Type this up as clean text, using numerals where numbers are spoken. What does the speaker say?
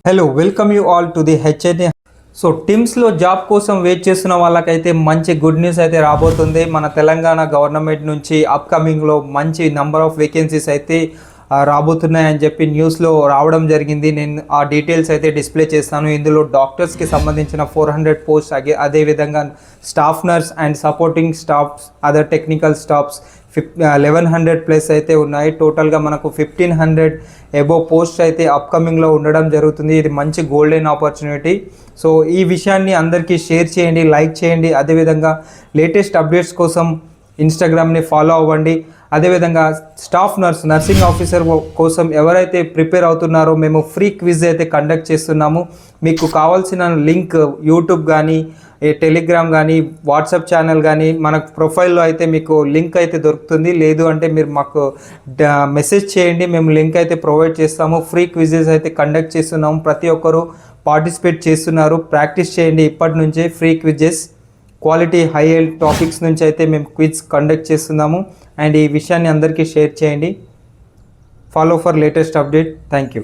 Hello welcome you all to the HNA. So టిమ్స్లో job కోసం wait చేస్తున్న వాళ్ళకైతే మంచి గుడ్ న్యూస్ అయితే రాబోతుంది. మన తెలంగాణ గవర్నమెంట్ నుంచి అప్కమింగ్లో మంచి నెంబర్ ఆఫ్ వేకెన్సీస్ అయితే రాబోతున్నాయని చెప్పి న్యూస్లో రావడం జరిగింది. నేను ఆ డీటెయిల్స్ అయితే డిస్ప్లే చేస్తాను. ఇందులో డాక్టర్స్కి సంబంధించిన 400 పోస్ట్, అదేవిధంగా staff nurse and supporting staffs, other technical staffs 1100 plus అయితే ఉన్నాయి. టోటల్గా మనకు 1500 అబోవ్ పోస్ట్ అయితే అప్కమింగ్లో ఉండడం జరుగుతుంది. ఇది మంచి గోల్డెన్ ఆపర్చునిటీ. సో ఈ విషయాన్ని అందరికీ షేర్ చేయండి, లైక్ చేయండి. అదేవిధంగా లేటెస్ట్ అప్డేట్స్ కోసం ఇన్స్టాగ్రామ్ని ఫాలో అవ్వండి. అదేవిధంగా స్టాఫ్ నర్సింగ్ ఆఫీసర్ కోసం ఎవరైతే ప్రిపేర్ అవుతున్నారో మేము ఫ్రీ క్విజ్ అయితే కండక్ట్ చేస్తున్నాము. మీకు కావాల్సిన లింక్ యూట్యూబ్ కానీ, టెలిగ్రామ్ కానీ, వాట్సాప్ ఛానల్ కానీ మన ప్రొఫైల్లో అయితే మీకు లింక్ అయితే దొరుకుతుంది. లేదు అంటే మీరు మాకు మెసేజ్ చేయండి, మేము లింక్ అయితే ప్రొవైడ్ చేస్తాము. ఫ్రీ క్విజెస్ అయితే కండక్ట్ చేస్తున్నాము. ప్రతి ఒక్కరూ పార్టిసిపేట్ చేస్తున్నారు. ప్రాక్టీస్ చేయండి ఇప్పటి నుంచే. Free quizzes quality high end topics నుంచి అయితే మేము క్విజ్ కండక్ట్ చేస్తున్నాము. అండ్ ఈ విషయాన్ని అందరికీ షేర్ చేయండి. Follow for latest update. Thank you.